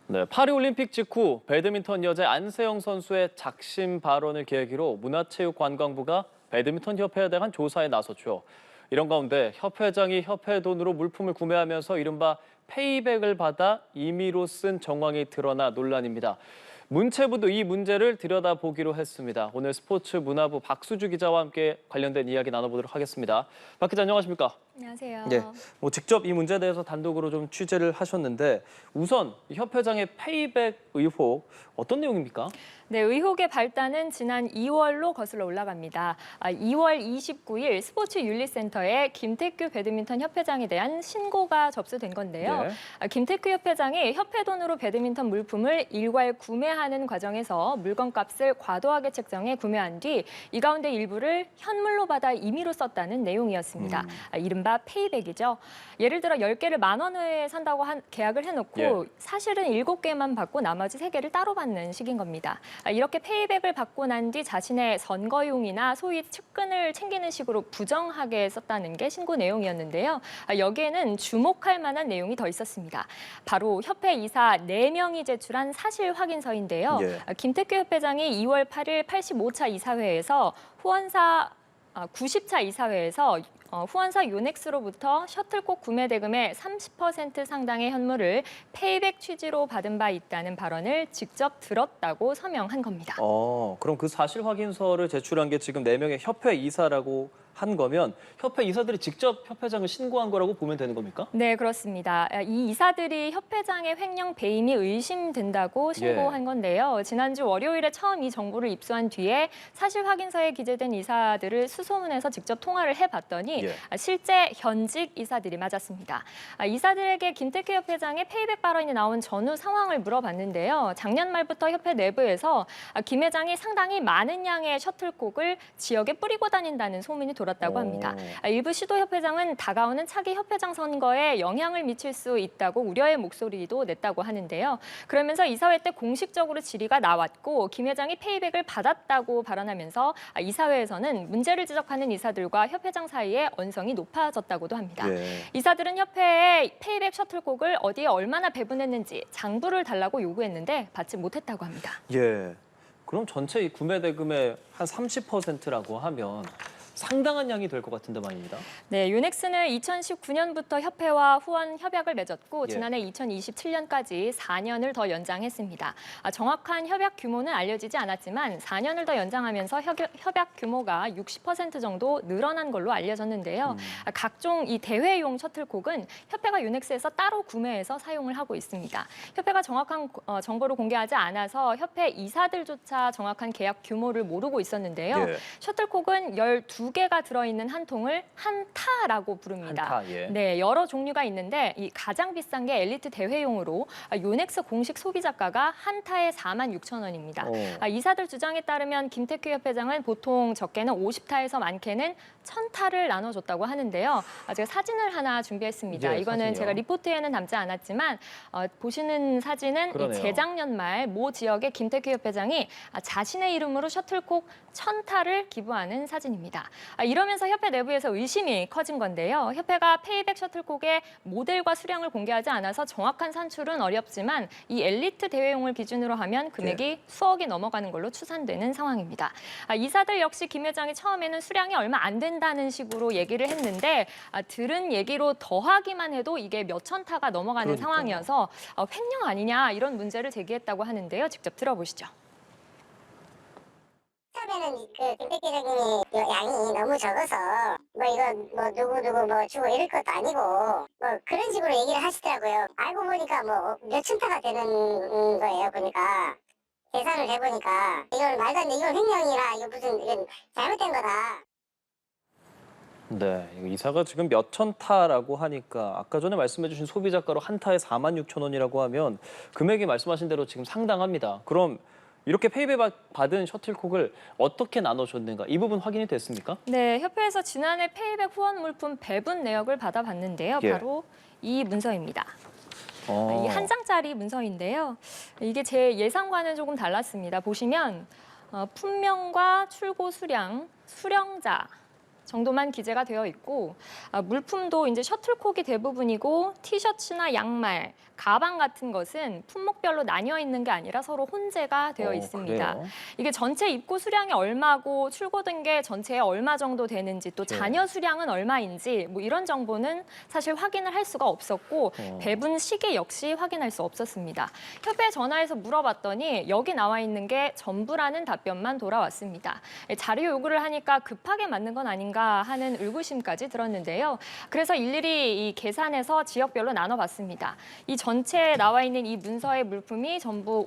네, 파리올림픽 직후 배드민턴 여자 안세영 선수의 작심 발언을 계기로 문화체육관광부가 배드민턴 협회에 대한 조사에 나섰죠. 이런 가운데 협회장이 협회 돈으로 물품을 구매하면서 이른바 페이백을 받아 임의로 쓴 정황이 드러나 논란입니다. 문체부도 이 문제를 들여다보기로 했습니다. 오늘 스포츠 문화부 박수주 기자와 함께 관련된 이야기 나눠보도록 하겠습니다. 박 기자 안녕하십니까? 안녕하세요. 네, 직접 이 문제에 대해서 단독으로 좀 취재를 하셨는데 우선 협회장의 페이백 의혹 어떤 내용입니까? 네, 의혹의 발단은 지난 2월로 거슬러 올라갑니다. 2월 29일 스포츠윤리센터에 김태규 배드민턴 협회장에 대한 신고가 접수된 건데요. 네. 김태규 협회장이 협회 돈으로 배드민턴 물품을 일괄 구매하는 과정에서 물건값을 과도하게 책정해 구매한 뒤 이 가운데 일부를 현물로 받아 임의로 썼다는 내용이었습니다. 이른바 페이백이죠. 예를 들어 10개를 10,000원에 산다고 계약을 해놓고 사실은 7개만 받고 나머지 3개를 따로 받는 식인 겁니다. 이렇게 페이백을 받고 난 뒤 자신의 선거용이나 소위 측근을 챙기는 식으로 부정하게 썼다는 게 신고 내용이었는데요. 여기에는 주목할 만한 내용이 더 있었습니다. 바로 협회 이사 4명이 제출한 사실 확인서인데요. 김태규 협회장이 2월 8일 85차 이사회에서 후원사 90차 이사회에서 후원사 요넥스로부터 셔틀콕 구매 대금의 30% 상당의 현물을 페이백 취지로 받은 바 있다는 발언을 직접 들었다고 서명한 겁니다. 그럼 그 사실 확인서를 제출한 게 지금 4명의 협회 이사라고 한 거면 협회 이사들이 직접 협회장을 신고한 거라고 보면 되는 겁니까? 네, 그렇습니다. 이 이사들이 협회장의 횡령 배임이 의심된다고 신고한 건데요. 지난주 월요일에 처음 이 정보를 입수한 뒤에 사실 확인서에 기재된 이사들을 수소문해서 직접 통화를 해봤더니 실제 현직 이사들이 맞았습니다. 이사들에게 김태규 협회장의 페이백 발언이 나온 전후 상황을 물어봤는데요. 작년 말부터 협회 내부에서 김 회장이 상당히 많은 양의 셔틀콕을 지역에 뿌리고 다닌다는 소문이 돌았다고 합니다. 일부 시도협회장은 다가오는 차기 협회장 선거에 영향을 미칠 수 있다고 우려의 목소리도 냈다고 하는데요. 그러면서 이사회 때 공식적으로 질의가 나왔고 김 회장이 페이백을 받았다고 발언하면서 이사회에서는 문제를 지적하는 이사들과 협회장 사이에 언성이 높아졌다고도 합니다. 이사들은 협회에 페이백 셔틀콕을 어디에 얼마나 배분했는지 장부를 달라고 요구했는데 받지 못했다고 합니다. 그럼 전체 이 구매 대금의 한 30%라고 하면 상당한 양이 될 것 같은데 말입니다. 네, 요넥스는 2019년부터 협회와 후원 협약을 맺었고 지난해 2027년까지 4년을 더 연장했습니다. 정확한 협약 규모는 알려지지 않았지만 4년을 더 연장하면서 협약 규모가 60% 정도 늘어난 걸로 알려졌는데요. 각종 이 대회용 셔틀콕은 협회가 요넥스에서 따로 구매해서 사용을 하고 있습니다. 협회가 정확한 정보를 공개하지 않아서 협회 이사들조차 정확한 계약 규모를 모르고 있었는데요. 셔틀콕은 12개가 들어있는 한 통을 한타라고 부릅니다. 네, 여러 종류가 있는데 이 가장 비싼 게 엘리트 대회용으로 요넥스 공식 소비자가가 한타에 46,000원입니다. 이사들 주장에 따르면 김태규 협회장은 보통 적게는 50타에서 많게는 1,000타를 나눠줬다고 하는데요. 제가 사진을 하나 준비했습니다. 이거는 사진이요? 제가 리포트에는 담지 않았지만 보시는 사진은 이 재작년 말 모 지역의 김태규 협회장이 자신의 이름으로 셔틀콕 1,000타를 기부하는 사진입니다. 이러면서 협회 내부에서 의심이 커진 건데요. 협회가 페이백 셔틀콕의 모델과 수량을 공개하지 않아서 정확한 산출은 어렵지만 이 엘리트 대회용을 기준으로 하면 금액이 수억이 넘어가는 걸로 추산되는 상황입니다. 이사들 역시 김 회장이 처음에는 수량이 얼마 안 된다는 식으로 얘기를 했는데 들은 얘기로 더하기만 해도 이게 몇천 타가 넘어가는 상황이어서 횡령 아니냐 이런 문제를 제기했다고 하는데요. 직접 들어보시죠. 처음에는 그 김태규 회장님이 양이 너무 적어서 이거 누구 뭐 주고 이럴 것도 아니고 그런 식으로 얘기를 하시더라고요. 알고 보니까 몇천 타가 되는 거예요. 보니까 계산을 해보니까 이걸 말도 안 돼. 이건 횡령이라 이거 이건 잘못된 거다. 네, 이사가 지금 몇천 타라고 하니까 아까 전에 말씀해주신 소비자가로 한 타에 46,000원이라고 하면 금액이 말씀하신 대로 지금 상당합니다. 그럼 이렇게 페이백 받은 셔틀콕을 어떻게 나눠줬는가? 이 부분 확인이 됐습니까? 네, 협회에서 지난해 페이백 후원 물품 배분 내역을 받아봤는데요. 바로 이 문서입니다. 이 한 장짜리 문서인데요. 이게 제 예상과는 조금 달랐습니다. 보시면 품명과 출고 수량, 수령자 정도만 기재가 되어 있고 물품도 이제 셔틀콕이 대부분이고 티셔츠나 양말, 가방 같은 것은 품목별로 나뉘어 있는 게 아니라 서로 혼재가 되어 있습니다. 그래요? 이게 전체 입고 수량이 얼마고 출고된 게 전체에 얼마 정도 되는지 또 예. 잔여 수량은 얼마인지 뭐 이런 정보는 사실 확인을 할 수가 없었고 배분 시기 역시 확인할 수 없었습니다. 협회에 전화해서 물어봤더니 여기 나와 있는 게 전부라는 답변만 돌아왔습니다. 자료 요구를 하니까 급하게 맞는 건 아닌가 하는 의구심까지 들었는데요. 그래서 일일이 이 계산해서 지역별로 나눠봤습니다. 이 전체에 나와 있는 이 문서의 물품이 전부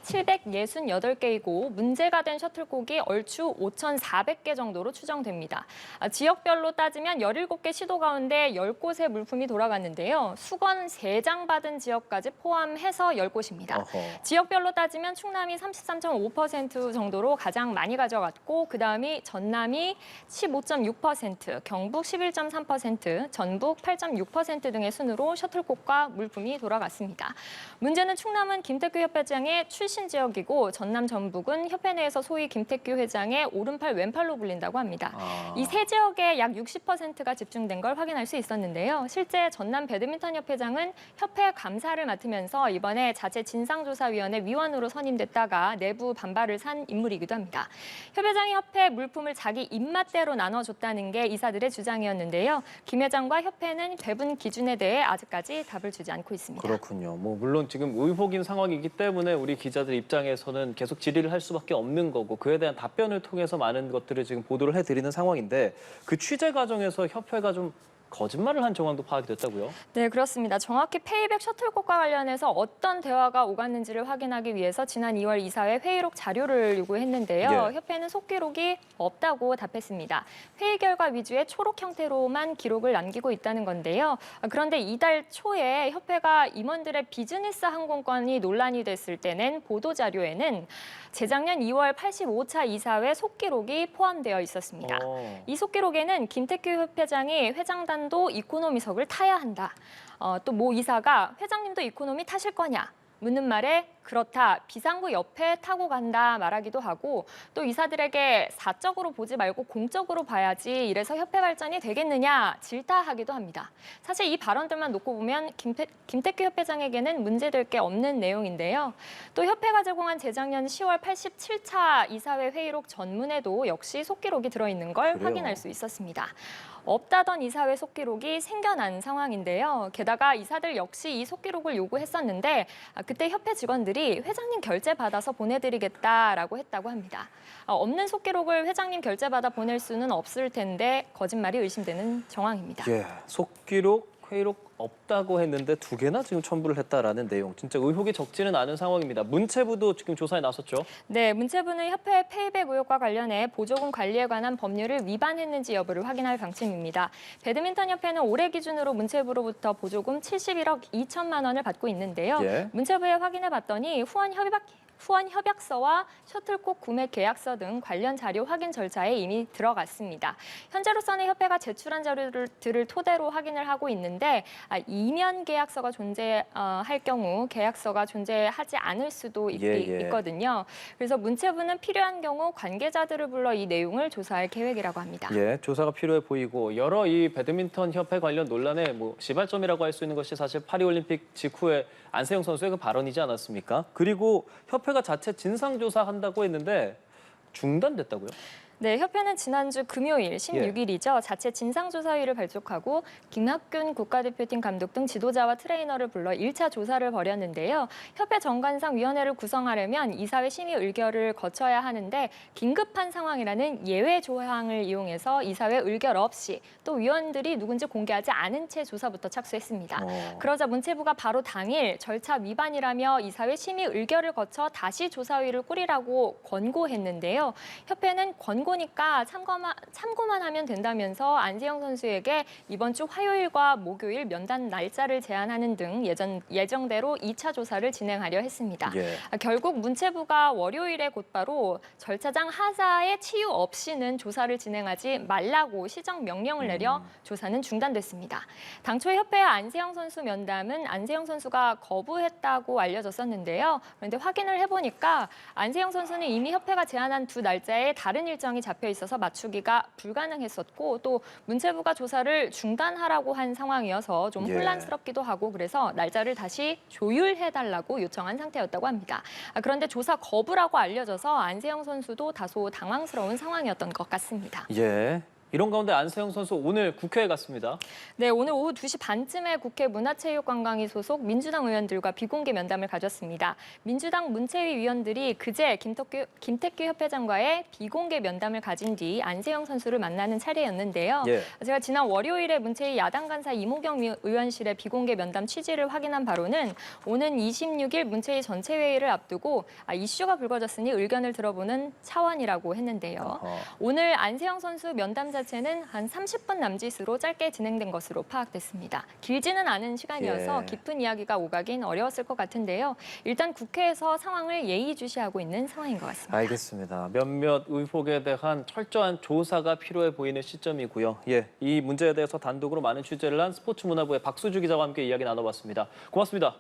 5,768개이고 문제가 된 셔틀콕이 얼추 5,400개 정도로 추정됩니다. 지역별로 따지면 17개 시도 가운데 10곳의 물품이 돌아갔는데요. 수건 3장 받은 지역까지 포함해서 10곳입니다. 지역별로 따지면 충남이 33.5% 정도로 가장 많이 가져갔고 그다음이 전남이 15.6%, 경북 11.3%, 전북 8.6% 등의 순으로 셔틀콕과 물품이 돌아갔습니다. 문제는 충남은 김태규 협회장의 출신 지역이고 전남, 전북은 협회 내에서 소위 김태규 회장의 오른팔 왼팔로 불린다고 합니다. 이 세 지역에 약 60%가 집중된 걸 확인할 수 있었는데요. 실제 전남 배드민턴 협회장은 협회 감사를 맡으면서 이번에 자체 진상조사위원회 위원으로 선임됐다가 내부 반발을 산 인물이기도 합니다. 협회장이 협회 물품을 자기 입맛대로 나눠줬다는 게 이사들의 주장이었는데요. 김 회장과 협회는 배분 기준에 대해 아직까지 답을 주지 않고 있습니다. 그렇군요. 뭐 물론 지금 의혹인 상황이기 때문에 우리 기자들 입장에서는 계속 질의를 할 수밖에 없는 거고 그에 대한 답변을 통해서 많은 것들을 지금 보도를 해드리는 상황인데 그 취재 과정에서 협회가 좀 거짓말을 한 정황도 파악이 됐다고요? 네, 그렇습니다. 정확히 페이백 셔틀콕과 관련해서 어떤 대화가 오갔는지를 확인하기 위해서 지난 2월 이사회 회의록 자료를 요구했는데요. 예. 협회는 속기록이 없다고 답했습니다. 회의 결과 위주의 초록 형태로만 기록을 남기고 있다는 건데요. 그런데 이달 초에 협회가 임원들의 비즈니스 항공권이 논란이 됐을 때 낸 보도자료에는 재작년 2월 85차 이사회 속기록이 포함되어 있었습니다. 이 속기록에는 김태규 협회장이 회장단도 이코노미석을 타야 한다. 또 모 이사가 회장님도 이코노미 타실 거냐? 묻는 말에 그렇다, 비상구 옆에 타고 간다 말하기도 하고 또 이사들에게 사적으로 보지 말고 공적으로 봐야지 이래서 협회 발전이 되겠느냐 질타하기도 합니다. 사실 이 발언들만 놓고 보면 김태규 협회장에게는 문제될 게 없는 내용인데요. 또 협회가 제공한 재작년 10월 87차 이사회 회의록 전문에도 역시 속기록이 들어있는 걸 그래요? 확인할 수 있었습니다. 없다던 이사회 속기록이 생겨난 상황인데요. 게다가 이사들 역시 이 속기록을 요구했었는데 그때 협회 직원들이 회장님 결제 받아서 보내드리겠다라고 했다고 합니다. 없는 속기록을 회장님 결제 받아 보낼 수는 없을 텐데 거짓말이 의심되는 정황입니다. 예, 속기록, 회의록 없다고 했는데 2개나 지금 첨부를 했다라는 내용. 진짜 의혹이 적지는 않은 상황입니다. 문체부도 지금 조사에 나섰죠? 네, 문체부는 협회 페이백 의혹과 관련해 보조금 관리에 관한 법률을 위반했는지 여부를 확인할 방침입니다. 배드민턴 협회는 올해 기준으로 문체부로부터 보조금 71억 2천만 원을 받고 있는데요. 예. 문체부에 확인해 봤더니 후원 협약서와 셔틀콕 구매 계약서 등 관련 자료 확인 절차에 이미 들어갔습니다. 현재로서는 협회가 제출한 자료들을 토대로 확인을 하고 있는데 이면 계약서가 존재할 경우 계약서가 존재하지 않을 수도 있거든요. 그래서 문체부는 필요한 경우 관계자들을 불러 이 내용을 조사할 계획이라고 합니다. 예, 조사가 필요해 보이고 여러 이 배드민턴 협회 관련 논란의 시발점이라고 할 수 있는 것이 사실 파리올림픽 직후에 안세영 선수의 그 발언이지 않았습니까? 그리고 협회가 자체 진상조사한다고 했는데 중단됐다고요? 네, 협회는 지난주 금요일 16일이죠. 자체 진상조사위를 발족하고 김학균 국가대표팀 감독 등 지도자와 트레이너를 불러 1차 조사를 벌였는데요. 협회 정관상 위원회를 구성하려면 이사회 심의 의결을 거쳐야 하는데 긴급한 상황이라는 예외 조항을 이용해서 이사회 의결 없이 또 위원들이 누군지 공개하지 않은 채 조사부터 착수했습니다. 그러자 문체부가 바로 당일 절차 위반이라며 이사회 심의 의결을 거쳐 다시 조사위를 꾸리라고 권고했는데요. 협회는 권고니까 참고만 하면 된다면서 안세영 선수에게 이번 주 화요일과 목요일 면담 날짜를 제한하는 등 예정대로 2차 조사를 진행하려 했습니다. 예. 결국 문체부가 월요일에 곧바로 절차상 하자의 치유 없이는 조사를 진행하지 말라고 시정 명령을 내려 조사는 중단됐습니다. 당초 협회와 안세영 선수 면담은 안세영 선수가 거부했다고 알려졌었는데요. 그런데 확인을 해보니까 안세영 선수는 이미 협회가 제안한 두 날짜에 다른 일정이 잡혀 있어서 맞추기가 불가능했었고 또 문체부가 조사를 중단하라고 한 상황이어서 좀 예. 혼란스럽기도 하고 그래서 날짜를 다시 조율해달라고 요청한 상태였다고 합니다. 그런데 조사 거부라고 알려져서 안세영 선수도 다소 당황스러운 상황이었던 것 같습니다. 예. 이런 가운데 안세영 선수 오늘 국회에 갔습니다. 네, 오늘 오후 2시 반쯤에 국회 문화체육관광위 소속 민주당 의원들과 비공개 면담을 가졌습니다. 민주당 문체위 위원들이 그제 김태규 협회장과의 비공개 면담을 가진 뒤 안세영 선수를 만나는 차례였는데요. 예. 제가 지난 월요일에 문체위 야당 간사 이모경 의원실의 비공개 면담 취지를 확인한 바로는 오는 26일 문체위 전체 회의를 앞두고 이슈가 불거졌으니 의견을 들어보는 차원이라고 했는데요. 오늘 안세영 선수 면담 자체는 한 30분 남짓으로 짧게 진행된 것으로 파악됐습니다. 길지는 않은 시간이어서 예. 깊은 이야기가 오가긴 어려웠을 것 같은데요. 일단 국회에서 상황을 예의주시하고 있는 상황인 것 같습니다. 알겠습니다. 몇몇 의혹에 대한 철저한 조사가 필요해 보이는 시점이고요. 예, 이 문제에 대해서 단독으로 많은 취재를 한 스포츠문화부의 박수주 기자와 함께 이야기 나눠봤습니다. 고맙습니다.